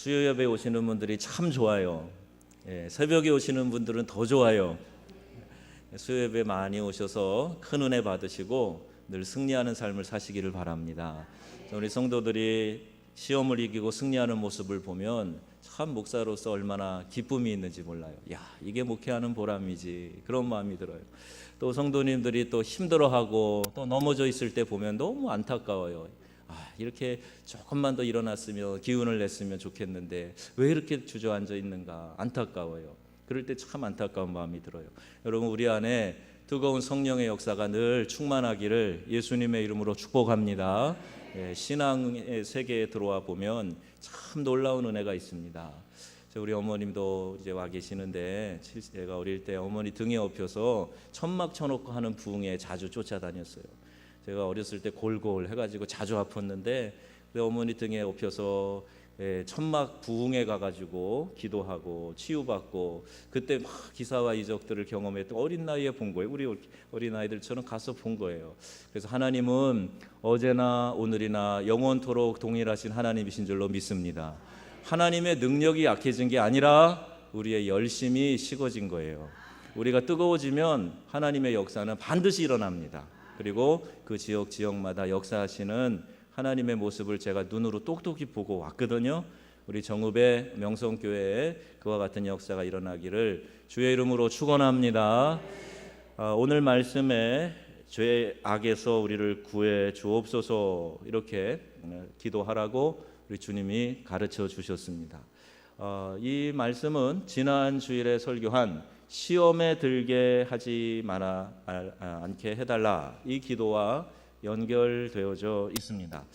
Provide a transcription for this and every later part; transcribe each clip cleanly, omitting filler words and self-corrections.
수요 예배 오시는 분들이 참 좋아요. 새벽에 오시는 분들은 더 좋아요. 수요 예배 많이 오셔서 큰 은혜 받으시고 늘 승리하는 삶을 사시기를 바랍니다. 우리 성도들이 시험을 이기고 승리하는 모습을 보면 참 목사로서 얼마나 기쁨이 있는지 몰라요. 야, 이게 목회하는 보람이지, 그런 마음이 들어요. 또 성도님들이 또 힘들어하고 또 넘어져 있을 때 보면 너무 안타까워요. 이렇게 조금만 더 일어났으면, 기운을 냈으면 좋겠는데 왜 이렇게 주저앉아 있는가, 안타까워요. 그럴 때 참 안타까운 마음이 들어요. 여러분, 우리 안에 뜨거운 성령의 역사가 늘 충만하기를 예수님의 이름으로 축복합니다. 신앙의 세계에 들어와 보면 참 놀라운 은혜가 있습니다. 우리 어머님도 이제 와 계시는데, 제가 어릴 때 어머니 등에 업혀서 천막 쳐놓고 하는 부흥에 자주 쫓아다녔어요. 제가 어렸을 때 골골 해가지고 자주 아팠는데, 어머니 등에 업혀서 천막 부흥에 가가지고 기도하고 치유받고, 그때 막 기사와 이적들을 경험했던, 어린 나이에 본 거예요. 우리 어린 아이들처럼 가서 본 거예요. 그래서 하나님은 어제나 오늘이나 영원토록 동일하신 하나님이신 줄로 믿습니다. 하나님의 능력이 약해진 게 아니라 우리의 열심이 식어진 거예요. 우리가 뜨거워지면 하나님의 역사는 반드시 일어납니다. 그리고 그 지역마다 역사하시는 하나님의 모습을 제가 눈으로 똑똑히 보고 왔거든요. 우리 정읍의 명성교회에 그와 같은 역사가 일어나기를 주의 이름으로 축원합니다. 오늘 말씀에 죄 악에서 우리를 구해 주옵소서, 이렇게 기도하라고 우리 주님이 가르쳐 주셨습니다. 이 말씀은 지난 주일에 설교한 시험에 들게 하지 않게 해달라, 이 기도와 연결되어져 있습니다.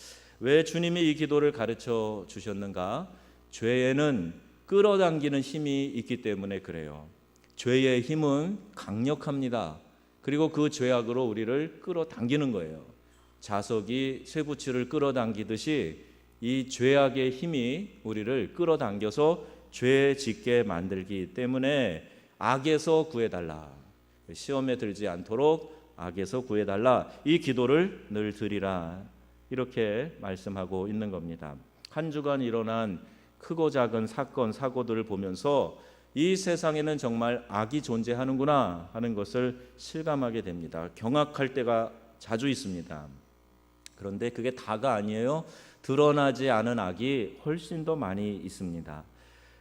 왜 주님이 이 기도를 가르쳐 주셨는가? 죄에는 끌어당기는 힘이 있기 때문에 그래요. 죄의 힘은 강력합니다. 그리고 그 죄악으로 우리를 끌어당기는 거예요. 자석이 쇠붙이를 끌어당기듯이 이 죄악의 힘이 우리를 끌어당겨서 죄 짓게 만들기 때문에 악에서 구해달라, 시험에 들지 않도록 악에서 구해달라, 이 기도를 늘 드리라, 이렇게 말씀하고 있는 겁니다. 한 주간 일어난 크고 작은 사건, 사고들을 보면서 이 세상에는 정말 악이 존재하는구나 하는 것을 실감하게 됩니다. 경악할 때가 자주 있습니다. 그런데 그게 다가 아니에요. 드러나지 않은 악이 훨씬 더 많이 있습니다.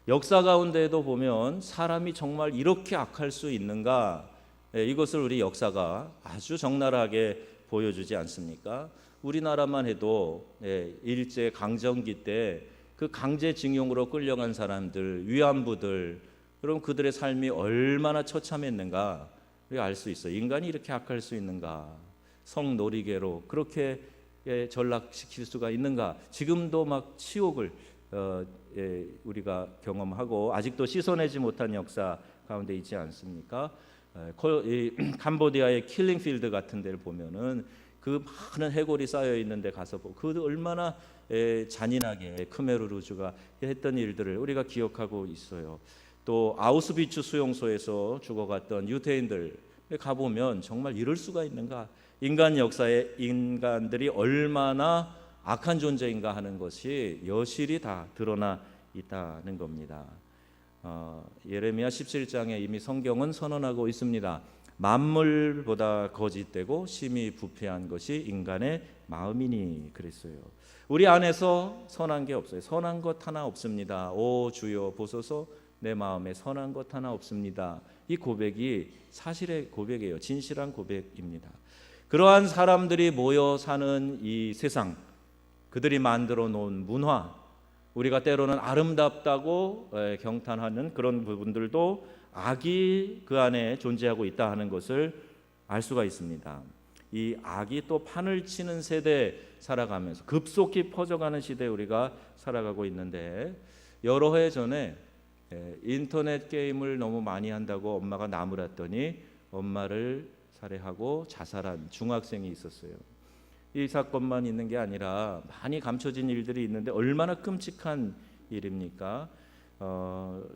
역사 가운데에도 보면 사람이 정말 이렇게 악할 수 있는가, 이것을 우리 역사가 아주 적나라하게 보여주지 않습니까? 우리나라만 해도 일제 강점기 때 그 강제징용으로 끌려간 사람들, 위안부들, 그럼 그들의 삶이 얼마나 처참했는가 알 수 있어요. 인간이 이렇게 악할 수 있는가, 성놀이개로 그렇게 전락시킬 수가 있는가. 지금도 막 치욕을 우리가 경험하고 아직도 씻어내지 못한 역사 가운데 있지 않습니까? 캄보디아의 킬링필드 같은 데를 보면은 그 많은 해골이 쌓여 있는 데 가서 보고, 그 얼마나 잔인하게 크메르루즈가 했던 일들을 우리가 기억하고 있어요. 또 아우슈비츠 수용소에서 죽어갔던 유태인들 가보면 정말 이럴 수가 있는가, 인간 역사에 인간들이 얼마나 악한 존재인가 하는 것이 여실히 다 드러나 있다는 겁니다. 예레미야 17장에 이미 성경은 선언하고 있습니다. 만물보다 거짓되고 심히 부패한 것이 인간의 마음이니 그랬어요. 우리 안에서 선한 게 없어요. 선한 것 하나 없습니다. 오 주여 보소서, 내 마음에 선한 것 하나 없습니다. 이 고백이 사실의 고백이에요. 진실한 고백입니다. 그러한 사람들이 모여 사는 이 세상, 그들이 만들어 놓은 문화, 우리가 때로는 아름답다고 경탄하는 그런 부분들도 악이 그 안에 존재하고 있다 하는 것을 알 수가 있습니다. 이 악이 또 판을 치는 세대에 살아가면서 급속히 퍼져가는 시대에 우리가 살아가고 있는데, 여러 해 전에 인터넷 게임을 너무 많이 한다고 엄마가 나무랐더니 엄마를 살해하고 자살한 중학생이 있었어요. 이 사건만 있는 게 아니라 많이 감춰진 일들이 있는데 얼마나 끔찍한 일입니까?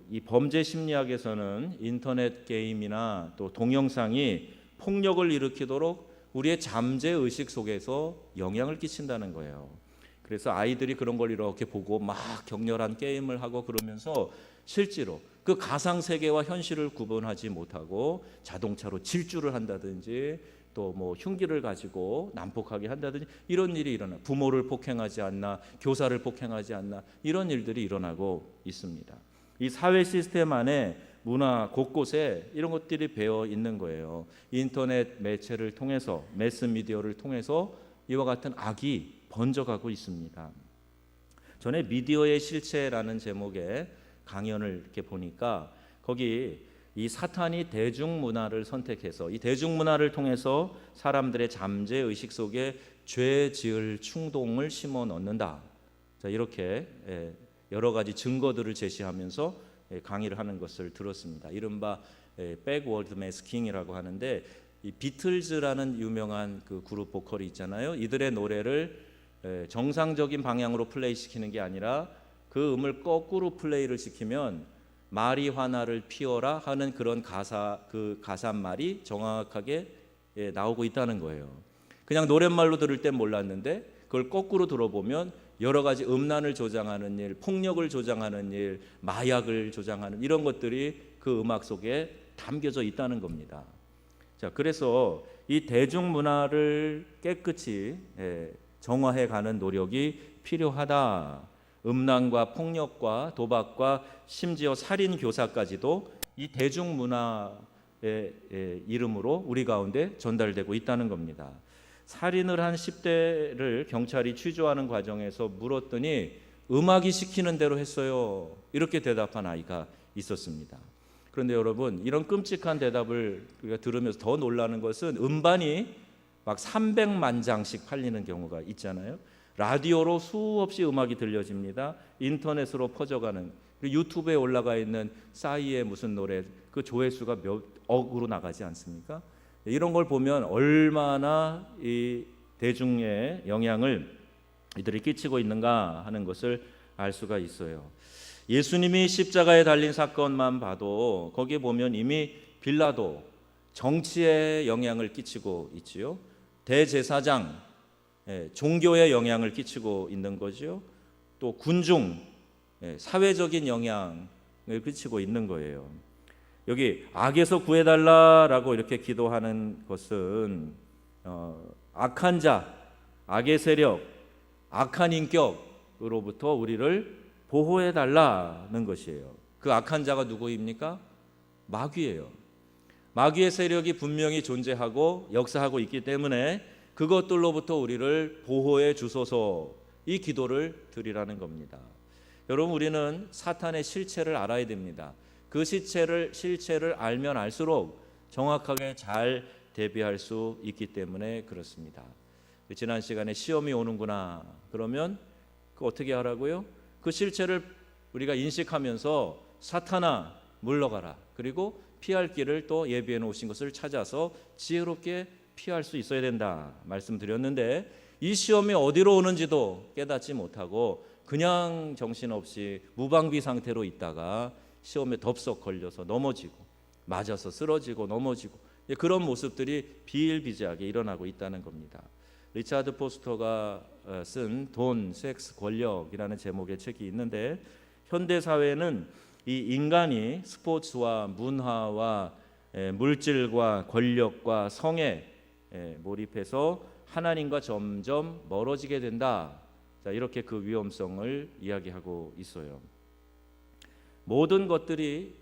이 범죄 심리학에서는 인터넷 게임이나 또 동영상이 폭력을 일으키도록 우리의 잠재 의식 속에서 영향을 끼친다는 거예요. 그래서 아이들이 그런 걸 이렇게 보고 막 격렬한 게임을 하고 그러면서 실제로 그 가상 세계와 현실을 구분하지 못하고 자동차로 질주를 한다든지 또 뭐 흉기를 가지고 난폭하게 한다든지 이런 일이 일어나, 부모를 폭행하지 않나, 교사를 폭행하지 않나, 이런 일들이 일어나고 있습니다. 이 사회 시스템 안에 문화 곳곳에 이런 것들이 배어 있는 거예요. 인터넷 매체를 통해서, 매스미디어를 통해서 이와 같은 악이 번져가고 있습니다. 전에 미디어의 실체라는 제목의 강연을 이렇게 보니까 거기 이 사탄이 대중문화를 선택해서 이 대중문화를 통해서 사람들의 잠재 의식 속에 죄 지을 충동을 심어 넣는다. 자, 이렇게 여러 가지 증거들을 제시하면서 강의를 하는 것을 들었습니다. 이른바 백워드 매스킹이라고 하는데, 이 비틀즈라는 유명한 그 그룹 보컬이 있잖아요. 이들의 노래를 정상적인 방향으로 플레이시키는 게 아니라 그 음을 거꾸로 플레이를 시키면 마리화나를 피워라 하는 그런 그 가사말이 정확하게 나오고 있다는 거예요. 그냥 노랫말로 들을 땐 몰랐는데 그걸 거꾸로 들어보면 여러 가지 음란을 조장하는 일, 폭력을 조장하는 일, 마약을 조장하는 이런 것들이 그 음악 속에 담겨져 있다는 겁니다. 자, 그래서 이 대중문화를 깨끗이 정화해가는 노력이 필요하다. 음란과 폭력과 도박과 심지어 살인 교사까지도 이 대중문화의 이름으로 우리 가운데 전달되고 있다는 겁니다. 살인을 한 10대를 경찰이 취조하는 과정에서 물었더니 음악이 시키는 대로 했어요. 이렇게 대답한 아이가 있었습니다. 그런데 여러분, 이런 끔찍한 대답을 우리가 들으면서 더 놀라는 것은 음반이 막 300만 장씩 팔리는 경우가 있잖아요. 라디오로 수없이 음악이 들려집니다. 인터넷으로 퍼져가는, 그리고 유튜브에 올라가 있는 싸이의 무슨 노래, 그 조회수가 몇 억으로 나가지 않습니까? 이런 걸 보면 얼마나 이 대중의 영향을 이들이 끼치고 있는가 하는 것을 알 수가 있어요. 예수님이 십자가에 달린 사건만 봐도 거기에 보면 이미 빌라도 정치에 영향을 끼치고 있지요. 대제사장 종교에 영향을 끼치고 있는 거죠. 또 군중 사회적인 영향을 끼치고 있는 거예요. 여기 악에서 구해달라라고 이렇게 기도하는 것은 악한 자, 악의 세력, 악한 인격으로부터 우리를 보호해달라는 것이에요. 그 악한 자가 누구입니까? 마귀예요. 마귀의 세력이 분명히 존재하고 역사하고 있기 때문에 그것들로부터 우리를 보호해 주소서, 이 기도를 드리라는 겁니다. 여러분, 우리는 사탄의 실체를 알아야 됩니다. 그 실체를 알면 알수록 정확하게 잘 대비할 수 있기 때문에 그렇습니다. 지난 시간에 시험이 오는구나 그러면 그 어떻게 하라고요? 그 실체를 우리가 인식하면서 사탄아 물러가라, 그리고 피할 길을 또 예비해 놓으신 것을 찾아서 지혜롭게 피할 수 있어야 된다 말씀드렸는데, 이 시험이 어디로 오는지도 깨닫지 못하고 그냥 정신없이 무방비 상태로 있다가 시험에 덥석 걸려서 넘어지고 맞아서 쓰러지고 넘어지고 그런 모습들이 비일비재하게 일어나고 있다는 겁니다. 리차드 포스터가 쓴 돈, 섹스, 권력이라는 제목의 책이 있는데, 현대 사회는 이 인간이 스포츠와 문화와 물질과 권력과 성에 몰입해서 하나님과 점점 멀어지게 된다. 자, 이렇게 그 위험성을 이야기하고 있어요. 모든 것들이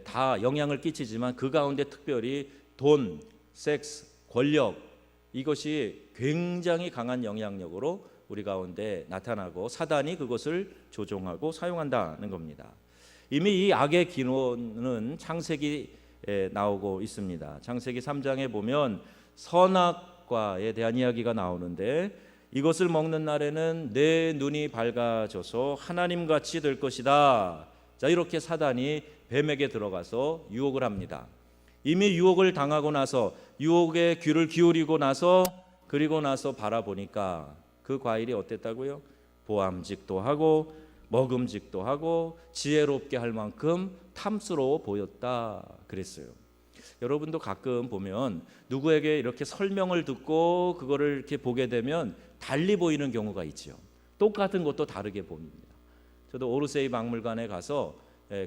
다 영향을 끼치지만 그 가운데 특별히 돈, 섹스, 권력, 이것이 굉장히 강한 영향력으로 우리 가운데 나타나고 사단이 그것을 조종하고 사용한다는 겁니다. 이미 이 악의 기원은 창세기에 나오고 있습니다. 창세기 3장에 보면 선악과에 대한 이야기가 나오는데, 이것을 먹는 날에는 내 눈이 밝아져서 하나님같이 될 것이다. 자, 이렇게 사단이 뱀에게 들어가서 유혹을 합니다. 이미 유혹을 당하고 나서, 유혹에 귀를 기울이고 나서, 그리고 나서 바라보니까 그 과일이 어땠다고요? 보암직도 하고 먹음직도 하고 지혜롭게 할 만큼 탐스러워 보였다 그랬어요. 여러분도 가끔 보면 누구에게 이렇게 설명을 듣고 그거를 이렇게 보게 되면 달리 보이는 경우가 있죠. 똑같은 것도 다르게 봅니다. 저도 오르세이 박물관에 가서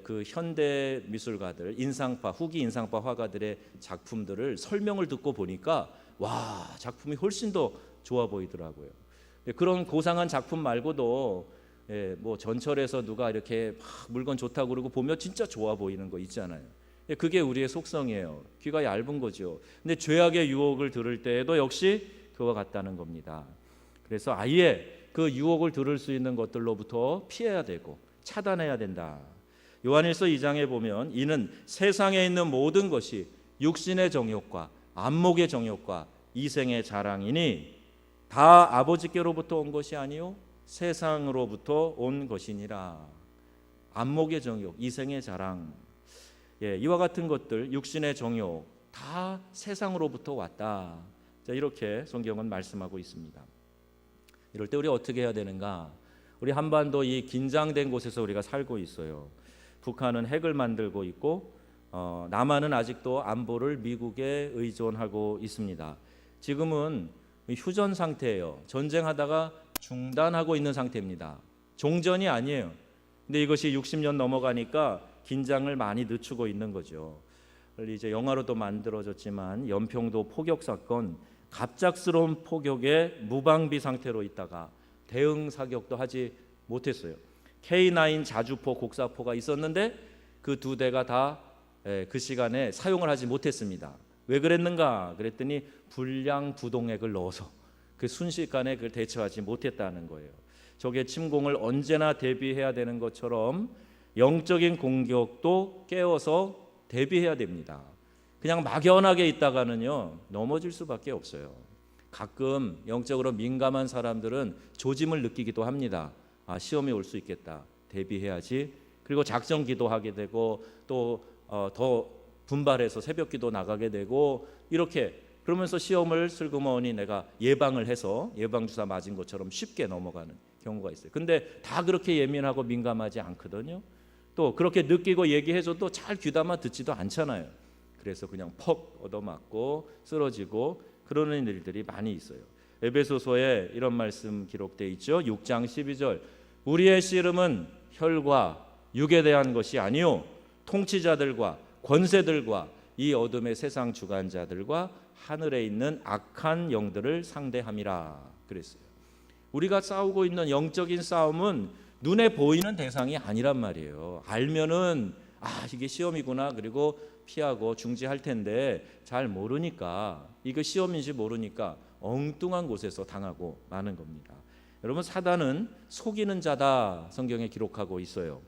그 현대 미술가들, 인상파, 후기 인상파 화가들의 작품들을 설명을 듣고 보니까 와, 작품이 훨씬 더 좋아 보이더라고요. 그런 고상한 작품 말고도 뭐 전철에서 누가 이렇게 막 물건 좋다고 그러고 보면 진짜 좋아 보이는 거 있잖아요. 그게 우리의 속성이에요. 귀가 얇은 거죠. 근데 죄악의 유혹을 들을 때에도 역시 그와 같다는 겁니다. 그래서 아예 그 유혹을 들을 수 있는 것들로부터 피해야 되고 차단해야 된다. 요한일서 2장에 보면 이는 세상에 있는 모든 것이 육신의 정욕과 안목의 정욕과 이생의 자랑이니 다 아버지께로부터 온 것이 아니요 세상으로부터 온 것이니라. 안목의 정욕, 이생의 자랑, 이와 같은 것들, 육신의 정욕 다 세상으로부터 왔다. 자, 이렇게 성경은 말씀하고 있습니다. 이럴 때 우리 어떻게 해야 되는가? 우리 한반도 이 긴장된 곳에서 우리가 살고 있어요. 북한은 핵을 만들고 있고 남한은 아직도 안보를 미국에 의존하고 있습니다. 지금은 휴전 상태예요. 전쟁하다가 중단하고 있는 상태입니다. 종전이 아니에요. 근데 이것이 60년 넘어가니까 긴장을 많이 늦추고 있는 거죠. 이제 영화로도 만들어졌지만 연평도 포격 사건, 갑작스러운 폭격에 무방비 상태로 있다가 대응 사격도 하지 못했어요. K9 자주포, 곡사포가 있었는데 그 두 대가 다 그 시간에 사용을 하지 못했습니다. 왜 그랬는가? 그랬더니 불량 부동액을 넣어서 그 순식간에 그걸 대처하지 못했다는 거예요. 적의 침공을 언제나 대비해야 되는 것처럼 영적인 공격도 깨워서 대비해야 됩니다. 그냥 막연하게 있다가는요 넘어질 수밖에 없어요. 가끔 영적으로 민감한 사람들은 조짐을 느끼기도 합니다. 아, 시험이 올 수 있겠다, 대비해야지. 그리고 작정 기도하게 되고 또 더 분발해서 새벽 기도 나가게 되고 이렇게 그러면서 시험을 슬그머니 내가 예방을 해서 예방주사 맞은 것처럼 쉽게 넘어가는 경우가 있어요. 근데 다 그렇게 예민하고 민감하지 않거든요. 또 그렇게 느끼고 얘기해줘도 잘 귀담아 듣지도 않잖아요. 그래서 그냥 퍽 얻어맞고 쓰러지고 그러는 일들이 많이 있어요. 에베소서에 이런 말씀 기록되어 있죠. 6장 12절 우리의 씨름은 혈과 육에 대한 것이 아니요 통치자들과 권세들과 이 어둠의 세상 주관자들과 하늘에 있는 악한 영들을 상대함이라 그랬어요. 우리가 싸우고 있는 영적인 싸움은 눈에 보이는 대상이 아니란 말이에요. 알면은 아, 이게 시험이구나, 그리고 피하고 중지할 텐데 잘 모르니까, 이거 시험인지 모르니까 엉뚱한 곳에서 당하고 마는 겁니다. 여러분, 사단은 속이는 자다 성경에 기록하고 있어요.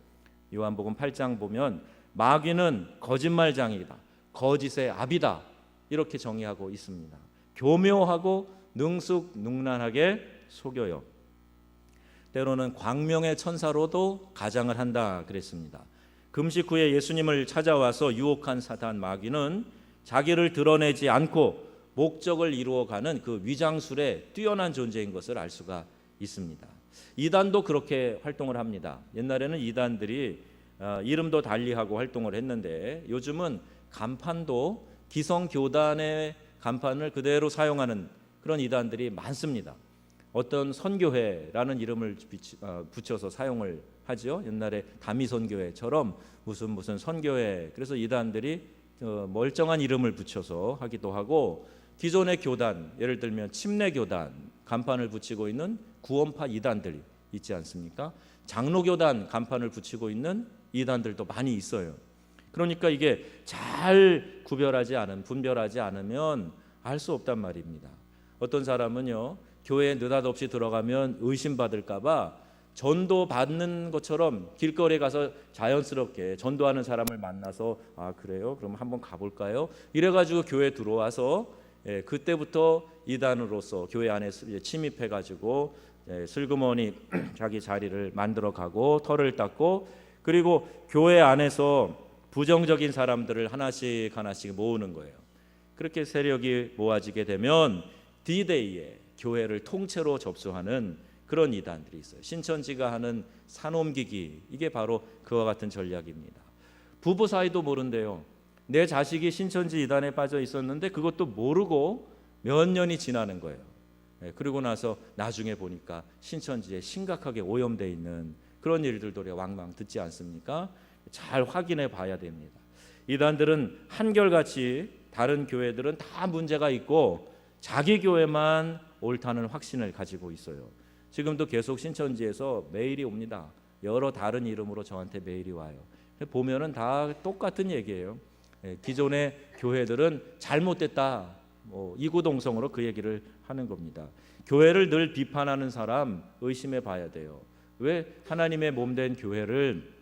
요한복음 8장 보면 마귀는 거짓말장이다, 거짓의 아비다, 이렇게 정의하고 있습니다. 교묘하고 능숙능란하게 속여요. 때로는 광명의 천사로도 가장을 한다 그랬습니다. 금식 후에 예수님을 찾아와서 유혹한 사단 마귀는 자기를 드러내지 않고 목적을 이루어가는 그 위장술에 뛰어난 존재인 것을 알 수가 있습니다. 이단도 그렇게 활동을 합니다. 옛날에는 이단들이 이름도 달리하고 활동을 했는데 요즘은 간판도 기성교단의 간판을 그대로 사용하는 그런 이단들이 많습니다. 어떤 선교회라는 이름을 붙여서 사용을 하죠. 옛날에 다미선교회처럼 무슨 선교회, 그래서 이단들이 멀쩡한 이름을 붙여서 하기도 하고, 기존의 교단, 예를 들면 침례교단 간판을 붙이고 있는 구원파 이단들이 있지 않습니까? 장로교단 간판을 붙이고 있는 이단들도 많이 있어요. 그러니까 이게 잘 분별하지 않으면 알 수 없단 말입니다. 어떤 사람은요, 교회에 느닷없이 들어가면 의심받을까 봐 전도 받는 것처럼 길거리에 가서 자연스럽게 전도하는 사람을 만나서 아, 그래요? 그럼 한번 가볼까요? 이래가지고 교회에 들어와서 그때부터 이단으로서 교회 안에 침입해가지고 슬그머니 자기 자리를 만들어가고 털을 닦고, 그리고 교회 안에서 부정적인 사람들을 하나씩 모으는 거예요. 그렇게 세력이 모아지게 되면 D-Day에 교회를 통째로 접수하는 그런 이단들이 있어요. 신천지가 하는 산옮기기, 이게 바로 그와 같은 전략입니다. 부부 사이도 모른대요. 내 자식이 신천지 이단에 빠져 있었는데 그것도 모르고 몇 년이 지나는 거예요. 그리고 나서 나중에 보니까 신천지에 심각하게 오염되어 있는 그런 일들도 우리가 왕왕 듣지 않습니까? 잘 확인해 봐야 됩니다. 이단들은 한결같이 다른 교회들은 다 문제가 있고 자기 교회만 옳다는 확신을 가지고 있어요. 지금도 계속 신천지에서 메일이 옵니다. 여러 다른 이름으로 저한테 메일이 와요. 보면은 다 똑같은 얘기예요. 기존의 교회들은 잘못됐다, 이구동성으로 그 얘기를 하는 겁니다. 교회를 늘 비판하는 사람 의심해 봐야 돼요. 왜 하나님의 몸된 교회를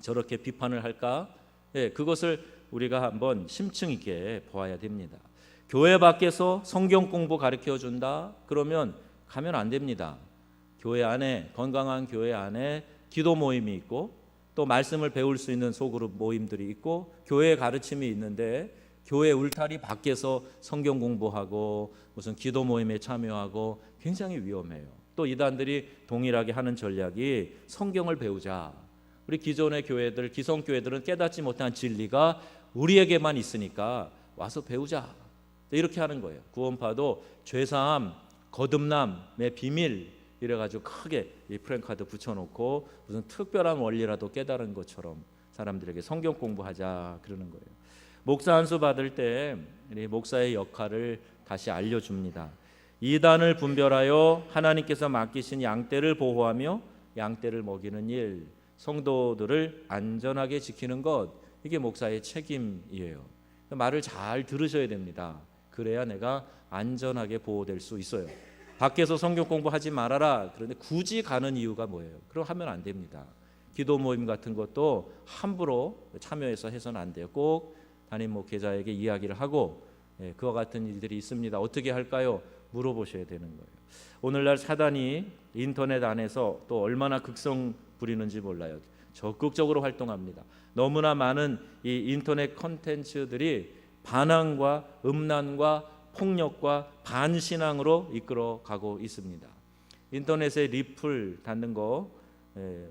저렇게 비판을 할까? 그것을 우리가 한번 심층 있게 보아야 됩니다. 교회 밖에서 성경 공부 가르쳐 준다? 그러면 가면 안 됩니다. 교회 안에, 건강한 교회 안에 기도 모임이 있고 또 말씀을 배울 수 있는 소그룹 모임들이 있고 교회의 가르침이 있는데 교회 울타리 밖에서 성경 공부하고 무슨 기도 모임에 참여하고 굉장히 위험해요. 또 이단들이 동일하게 하는 전략이 성경을 배우자. 우리 기존의 교회들, 기성교회들은 깨닫지 못한 진리가 우리에게만 있으니까 와서 배우자. 이렇게 하는 거예요. 구원파도 죄사함, 거듭남의 비밀 이래가지고 크게 이 프랭카드 붙여놓고 무슨 특별한 원리라도 깨달은 것처럼 사람들에게 성경 공부하자 그러는 거예요. 목사 안수 받을 때 목사의 역할을 다시 알려줍니다. 이단을 분별하여 하나님께서 맡기신 양떼를 보호하며 양떼를 먹이는 일, 성도들을 안전하게 지키는 것, 이게 목사의 책임이에요. 말을 잘 들으셔야 됩니다. 그래야 내가 안전하게 보호될 수 있어요. 밖에서 성경 공부하지 말아라. 그런데 굳이 가는 이유가 뭐예요? 그럼 하면 안 됩니다. 기도 모임 같은 것도 함부로 참여해서 해서는 안 돼요. 꼭 담임 목회자에게 이야기를 하고 그와 같은 일들이 있습니다. 어떻게 할까요? 물어보셔야 되는 거예요. 오늘날 사단이 인터넷 안에서 또 얼마나 극성 부리는지 몰라요. 적극적으로 활동합니다. 너무나 많은 이 인터넷 콘텐츠들이 반항과 음란과 폭력과 반신앙으로 이끌어 가고 있습니다. 인터넷에 리플 닫는 거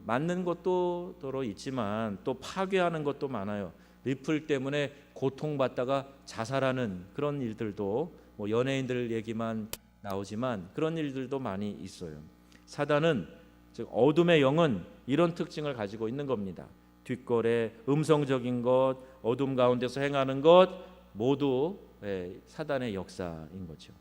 맞는 것도 더러 있지만 또 파괴하는 것도 많아요. 리플 때문에 고통받다가 자살하는 그런 일들도 연예인들 얘기만 나오지만 그런 일들도 많이 있어요. 사단은 즉 어둠의 영은 이런 특징을 가지고 있는 겁니다. 뒷거래, 음성적인 것, 어둠 가운데서 행하는 것 모두 사단의 역사인 거죠.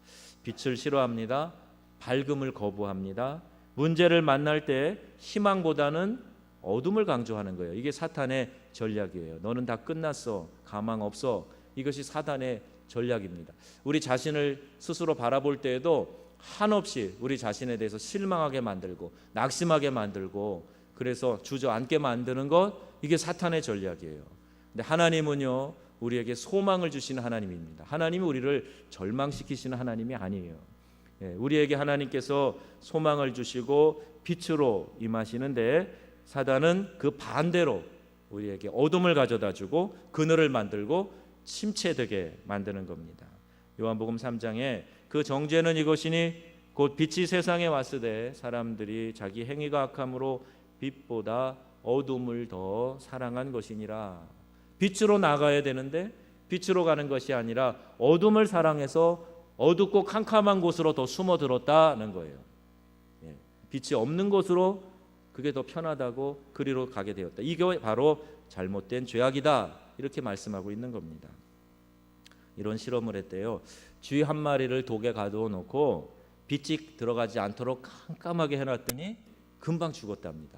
빛을 싫어합니다. 밝음을 거부합니다. 문제를 만날 때 희망보다는 어둠을 강조하는 거예요. 이게 사탄의 전략이에요. 너는 다 끝났어. 가망 없어. 이것이 사단의 전략입니다. 우리 자신을 스스로 바라볼 때에도 한없이 우리 자신에 대해서 실망하게 만들고 낙심하게 만들고 그래서 주저앉게 만드는 것, 이게 사탄의 전략이에요. 근데 하나님은요, 우리에게 소망을 주시는 하나님입니다. 하나님이 우리를 절망시키시는 하나님이 아니에요. 우리에게 하나님께서 소망을 주시고 빛으로 임하시는데 사단은 그 반대로 우리에게 어둠을 가져다 주고 그늘을 만들고 침체되게 만드는 겁니다. 요한복음 3장에 그 정죄는 이것이니 곧 빛이 세상에 왔으되 사람들이 자기 행위가 악함으로 빛보다 어둠을 더 사랑한 것이니라. 빛으로 나가야 되는데 빛으로 가는 것이 아니라 어둠을 사랑해서 어둡고 캄캄한 곳으로 더 숨어들었다는 거예요. 빛이 없는 곳으로 그게 더 편하다고 그리로 가게 되었다. 이게 바로 잘못된 죄악이다. 이렇게 말씀하고 있는 겁니다. 이런 실험을 했대요. 쥐 한 마리를 독에 가두어 놓고 빛이 들어가지 않도록 깜깜하게 해놨더니 금방 죽었답니다.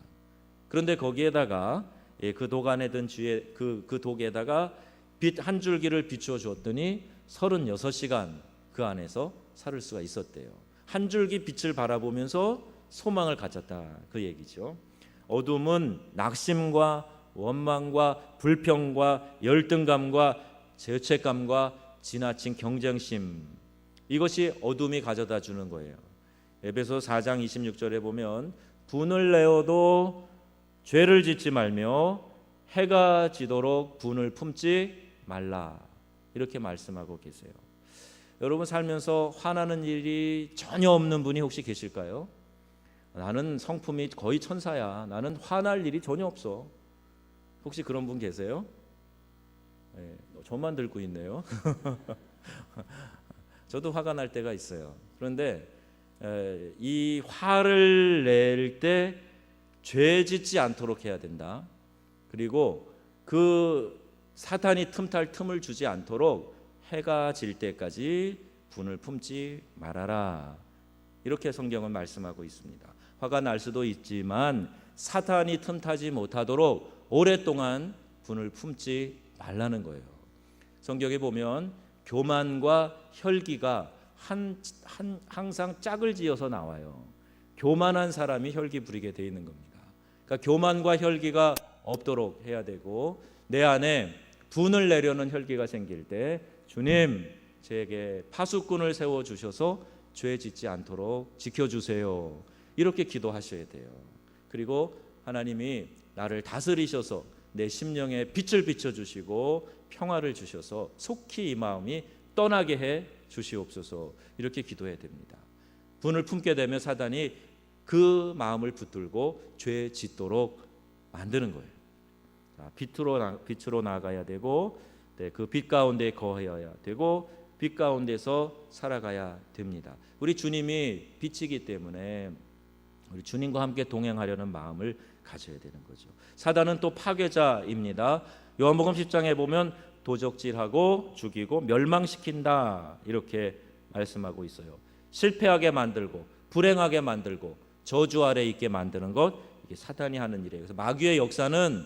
그런데 거기에다가 그 독 안에 든 쥐의 그 독에다가 빛 한 줄기를 비추어 주었더니 36시간 그 안에서 살을 수가 있었대요. 한 줄기 빛을 바라보면서 소망을 가졌다, 그 얘기죠. 어둠은 낙심과 원망과 불평과 열등감과 죄책감과 지나친 경쟁심, 이것이 어둠이 가져다 주는 거예요. 에베소 4장 26절에 보면 분을 내어도 죄를 짓지 말며 해가 지도록 분을 품지 말라, 이렇게 말씀하고 계세요. 여러분 살면서 화나는 일이 전혀 없는 분이 혹시 계실까요? 나는 성품이 거의 천사야. 나는 화날 일이 전혀 없어. 혹시 그런 분 계세요? 저만 들고 있네요. 저도 화가 날 때가 있어요. 그런데 이 화를 낼 때 죄 짓지 않도록 해야 된다. 그리고 그 사탄이 틈탈 틈을 주지 않도록 해가 질 때까지 분을 품지 말아라. 이렇게 성경은 말씀하고 있습니다. 화가 날 수도 있지만 사탄이 틈타지 못하도록 오랫동안 분을 품지 말라는 거예요. 성경에 보면 교만과 혈기가 항상 짝을 지어서 나와요. 교만한 사람이 혈기 부리게 돼 있는 겁니다. 그러니까 교만과 혈기가 없도록 해야 되고, 내 안에 분을 내려는 혈기가 생길 때 주님, 제게 파수꾼을 세워 주셔서 죄 짓지 않도록 지켜주세요. 이렇게 기도하셔야 돼요. 그리고 하나님이 나를 다스리셔서 내 심령에 빛을 비춰주시고 평화를 주셔서 속히 이 마음이 떠나게 해 주시옵소서. 이렇게 기도해야 됩니다. 분을 품게 되면 사단이 그 마음을 붙들고 죄 짓도록 만드는 거예요. 자, 빛으로 나가야 되고, 그 빛 가운데 거해야 되고, 빛 가운데서 살아가야 됩니다. 우리 주님이 빛이기 때문에 우리 주님과 함께 동행하려는 마음을 가져야 되는 거죠. 사단은 또 파괴자입니다. 요한복음 10장에 보면 도적질하고 죽이고 멸망시킨다, 이렇게 말씀하고 있어요. 실패하게 만들고 불행하게 만들고 저주 아래 있게 만드는 것, 이게 사탄이 하는 일이에요. 그래서 마귀의 역사는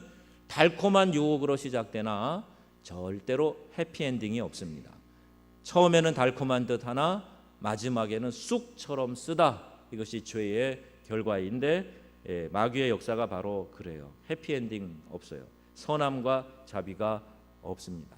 달콤한 유혹으로 시작되나 절대로 해피엔딩이 없습니다. 처음에는 달콤한 듯 하나 마지막에는 쑥처럼 쓰다. 이것이 죄의 결과인데, 마귀의 역사가 바로 그래요. 해피엔딩 없어요. 선함과 자비가 없습니다.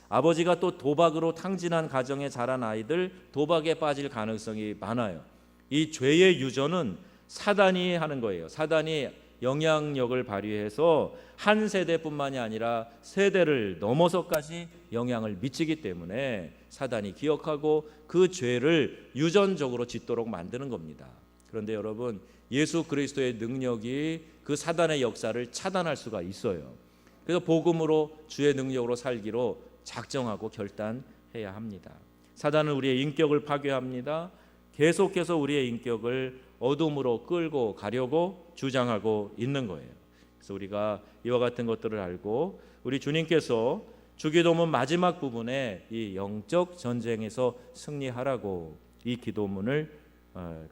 아버지가 또 도박으로 탕진한 가정에 자란 아이들, 도박에 빠질 가능성이 많아요. 이 죄의 유전은 사단이 하는 거예요. 사단이 영향력을 발휘해서 한 세대뿐만이 아니라 세대를 넘어서까지 영향을 미치기 때문에 사단이 기억하고 그 죄를 유전적으로 짓도록 만드는 겁니다. 그런데 여러분, 예수 그리스도의 능력이 그 사단의 역사를 차단할 수가 있어요. 그래서 복음으로 주의 능력으로 살기로 작정하고 결단해야 합니다. 사단은 우리의 인격을 파괴합니다. 계속해서 우리의 인격을 어둠으로 끌고 가려고 주장하고 있는 거예요. 그래서 우리가 이와 같은 것들을 알고, 우리 주님께서 주기도문 마지막 부분에 이 영적 전쟁에서 승리하라고 이 기도문을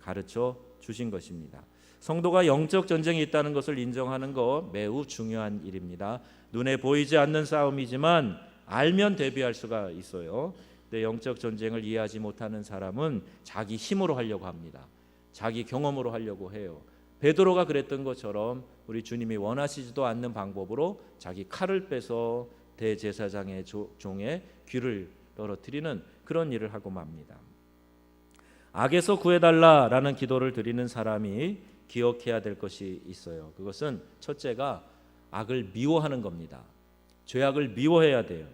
가르쳐 주신 것입니다. 성도가 영적 전쟁이 있다는 것을 인정하는 것 매우 중요한 일입니다. 눈에 보이지 않는 싸움이지만 알면 대비할 수가 있어요. 근데 영적 전쟁을 이해하지 못하는 사람은 자기 힘으로 하려고 합니다. 자기 경험으로 하려고 해요. 베드로가 그랬던 것처럼 우리 주님이 원하시지도 않는 방법으로 자기 칼을 빼서 대제사장의 종의 귀를 떨어뜨리는 그런 일을 하고 맙니다. 악에서 구해달라라는 기도를 드리는 사람이 기억해야 될 것이 있어요. 그것은 첫째가 악을 미워하는 겁니다. 죄악을 미워해야 돼요.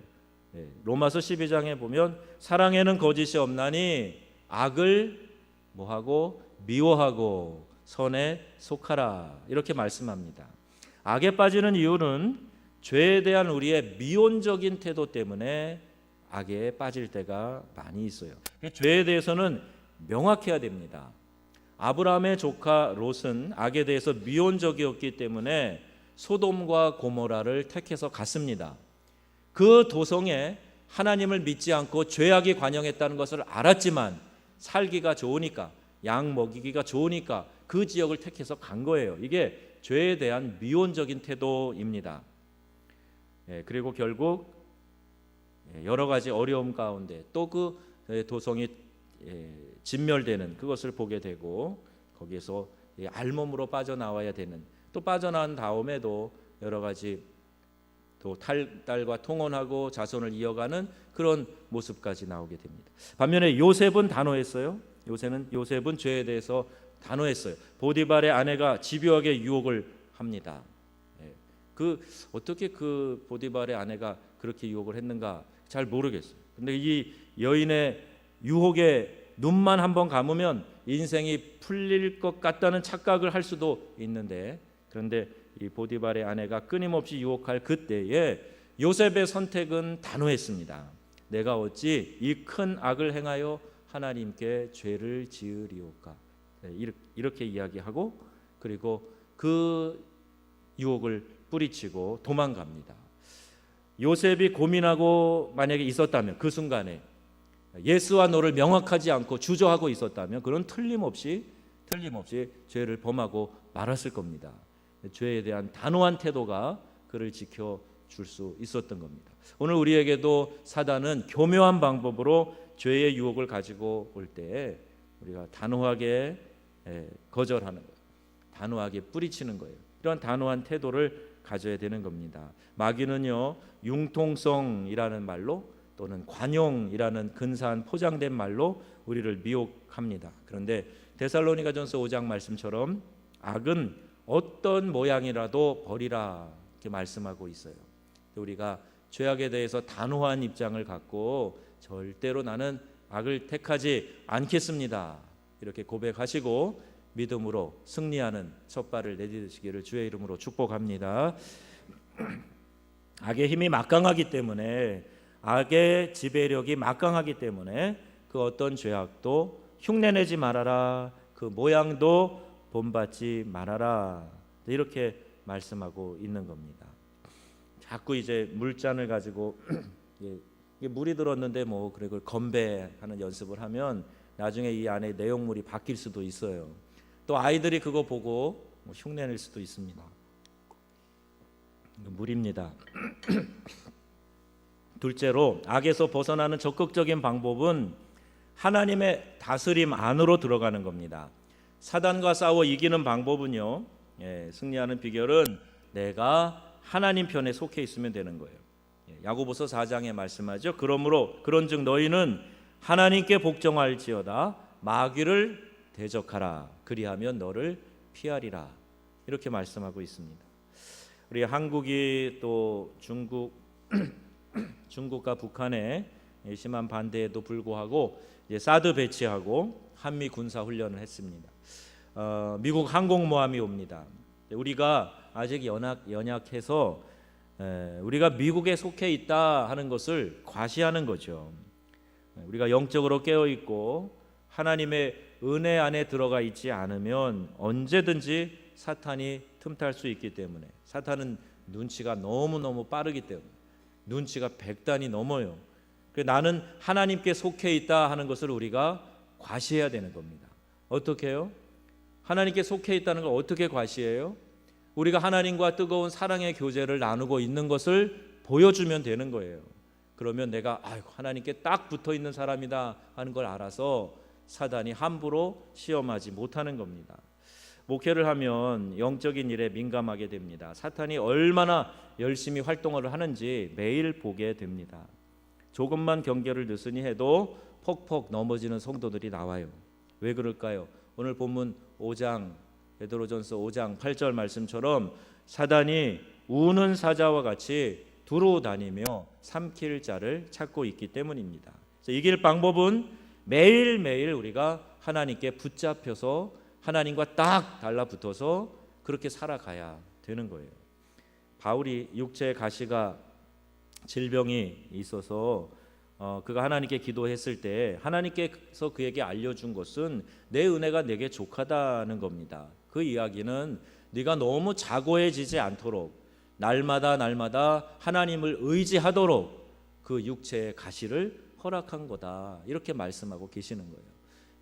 로마서 12장에 보면 사랑에는 거짓이 없나니 악을 뭐하고 미워하고 선에 속하라, 이렇게 말씀합니다. 악에 빠지는 이유는 죄에 대한 우리의 미온적인 태도 때문에 악에 빠질 때가 많이 있어요. 죄에 대해서는 명확해야 됩니다. 아브라함의 조카 롯은 악에 대해서 미온적이었기 때문에 소돔과 고모라를 택해서 갔습니다. 그 도성에 하나님을 믿지 않고 죄악이 관영했다는 것을 알았지만 살기가 좋으니까, 양 먹이기가 좋으니까 그 지역을 택해서 간 거예요. 이게 죄에 대한 미온적인 태도입니다. 그리고 결국 여러 가지 어려움 가운데 또 그 도성이 진멸되는 그것을 보게 되고, 거기에서 알몸으로 빠져나와야 되는, 또 빠져나온 다음에도 여러 가지 또 탈달과 통혼하고 자손을 이어가는 그런 모습까지 나오게 됩니다. 반면에 요셉은 단호했어요. 요셉은 죄에 대해서 단호했어요. 보디발의 아내가 집요하게 유혹을 합니다. 어떻게 그 보디발의 아내가 그렇게 유혹을 했는가 잘 모르겠어요. 근데 이 여인의 유혹에 눈만 한번 감으면 인생이 풀릴 것 같다는 착각을 할 수도 있는데, 그런데 이 보디발의 아내가 끊임없이 유혹할 그때에 요셉의 선택은 단호했습니다. 내가 어찌 이 큰 악을 행하여 하나님께 죄를 지으리오까. 이렇게 이야기하고 그리고 그 유혹을 뿌리치고 도망갑니다. 요셉이 고민하고 만약에 있었다면 그 순간에 예스와 노를 명확하지 않고 주저하고 있었다면 그는 틀림없이 죄를 범하고 말았을 겁니다. 죄에 대한 단호한 태도가 그를 지켜줄 수 있었던 겁니다. 오늘 우리에게도 사단은 교묘한 방법으로 죄의 유혹을 가지고 올 때 우리가 단호하게 거절하는 거예요. 단호하게 뿌리치는 거예요. 이런 단호한 태도를 가져야 되는 겁니다. 마귀는요, 융통성이라는 말로 또는 관용이라는 근사한 포장된 말로 우리를 미혹합니다. 그런데 데살로니가전서 5장 말씀처럼 악은 어떤 모양이라도 버리라 이렇게 말씀하고 있어요. 우리가 죄악에 대해서 단호한 입장을 갖고 절대로 나는 악을 택하지 않겠습니다. 이렇게 고백하시고 믿음으로 승리하는 첫 발을 내딛으시기를 주의 이름으로 축복합니다. 악의 힘이 막강하기 때문에 악의 지배력이 막강하기 때문에 그 어떤 죄악도 흉내내지 말아라. 그 모양도 본받지 말아라. 이렇게 말씀하고 있는 겁니다. 자꾸 이제 물잔을 가지고 이게 물이 들었는데 뭐 그래 그걸 건배하는 연습을 하면 나중에 이 안에 내용물이 바뀔 수도 있어요. 또 아이들이 그거 보고 뭐 흉내낼 수도 있습니다. 물입니다. 둘째로 악에서 벗어나는 적극적인 방법은 하나님의 다스림 안으로 들어가는 겁니다. 사단과 싸워 이기는 방법은요, 승리하는 비결은 내가 하나님 편에 속해 있으면 되는 거예요. 야고보서 4장에 말씀하죠. 그러므로 그런즉 너희는 하나님께 복종할지어다 마귀를 대적하라 그리하면 너를 피하리라 이렇게 말씀하고 있습니다. 우리 한국이 또 중국과 북한의 심한 반대에도 불구하고 이제 사드 배치하고 한미 군사 훈련을 했습니다. 미국 항공모함이 옵니다. 우리가 아직 연약해서 우리가 미국에 속해 있다 하는 것을 과시하는 거죠. 우리가 영적으로 깨어 있고 하나님의 은혜 안에 들어가 있지 않으면 언제든지 사탄이 틈탈 수 있기 때문에 사탄은 눈치가 너무너무 빠르기 때문에 눈치가 100단이 넘어요. 나는 하나님께 속해 있다 하는 것을 우리가 과시해야 되는 겁니다. 어떻게 해요? 하나님께 속해 있다는 걸 어떻게 과시해요? 우리가 하나님과 뜨거운 사랑의 교제를 나누고 있는 것을 보여주면 되는 거예요. 그러면 내가 하나님께 딱 붙어 있는 사람이다 하는 걸 알아서 사단이 함부로 시험하지 못하는 겁니다. 목회를 하면 영적인 일에 민감하게 됩니다. 사탄이 얼마나 열심히 활동을 하는지 매일 보게 됩니다. 조금만 경계를 늦으니 해도 퍽퍽 넘어지는 성도들이 나와요. 왜 그럴까요? 오늘 본문 5장 베드로전서 5장 8절 말씀처럼 사단이 우는 사자와 같이 두루 다니며 삼킬 자를 찾고 있기 때문입니다. 그래서 이길 방법은 매일매일 우리가 하나님께 붙잡혀서 하나님과 딱 달라붙어서 그렇게 살아가야 되는 거예요. 바울이 육체의 가시가 질병이 있어서 그가 하나님께 기도했을 때 하나님께서 그에게 알려준 것은 내 은혜가 내게 족하다는 겁니다. 그 이야기는 네가 너무 자고해지지 않도록 날마다 하나님을 의지하도록 그 육체의 가시를 허락한 거다 이렇게 말씀하고 계시는 거예요.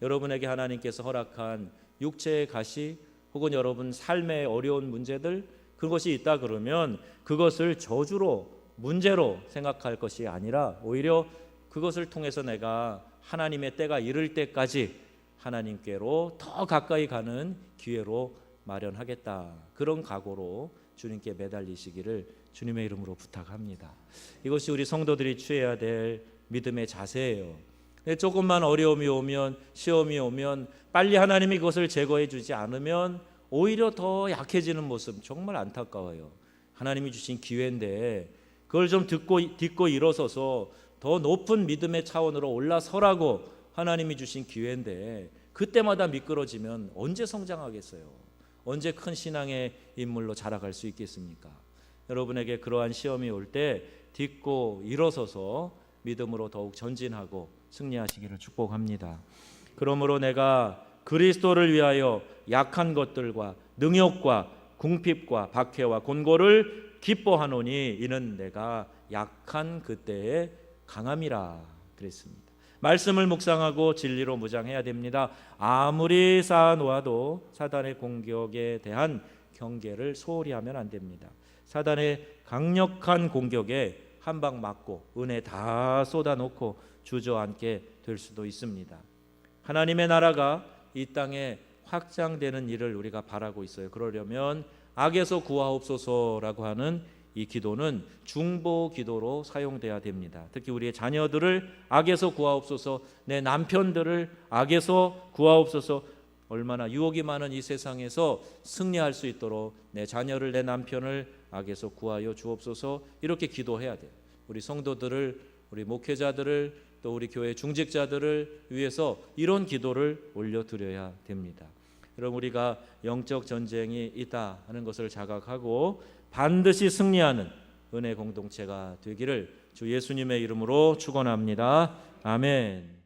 여러분에게 하나님께서 허락한 육체의 가시 혹은 여러분 삶의 어려운 문제들 그것이 있다 그러면 그것을 저주로 문제로 생각할 것이 아니라 오히려 그것을 통해서 내가 하나님의 때가 이를 때까지 하나님께로 더 가까이 가는 기회로 마련하겠다. 그런 각오로 주님께 매달리시기를 주님의 이름으로 부탁합니다. 이것이 우리 성도들이 취해야 될 믿음의 자세예요. 조금만 어려움이 오면 시험이 오면 빨리 하나님이 그것을 제거해 주지 않으면 오히려 더 약해지는 모습 정말 안타까워요. 하나님이 주신 기회인데 그걸 좀 딛고 일어서서 더 높은 믿음의 차원으로 올라서라고 하나님이 주신 기회인데 그때마다 미끄러지면 언제 성장하겠어요? 언제 큰 신앙의 인물로 자라갈 수 있겠습니까? 여러분에게 그러한 시험이 올 때 딛고 일어서서 믿음으로 더욱 전진하고 승리하시기를 축복합니다. 그러므로 내가 그리스도를 위하여 약한 것들과 능욕과 궁핍과 박해와 곤고를 기뻐하노니 이는 내가 약한 그때의 강함이라 그랬습니다. 말씀을 묵상하고 진리로 무장해야 됩니다. 아무리 쌓아놓아도 사단의 공격에 대한 경계를 소홀히 하면 안 됩니다. 사단의 강력한 공격에 한 방 맞고 은혜 다 쏟아놓고 주저앉게 될 수도 있습니다. 하나님의 나라가 이 땅에 확장되는 일을 우리가 바라고 있어요. 그러려면 악에서 구하옵소서라고 하는 이 기도는 중보 기도로 사용돼야 됩니다. 특히 우리의 자녀들을 악에서 구하옵소서, 내 남편들을 악에서 구하옵소서. 얼마나 유혹이 많은 이 세상에서 승리할 수 있도록 내 자녀를, 내 남편을 악에서 구하여 주옵소서, 이렇게 기도해야 돼요. 우리 성도들을, 우리 목회자들을, 또 우리 교회 중직자들을 위해서 이런 기도를 올려드려야 됩니다. 그럼 우리가 영적 전쟁이 있다 하는 것을 자각하고 반드시 승리하는 은혜 공동체가 되기를 주 예수님의 이름으로 축원합니다. 아멘.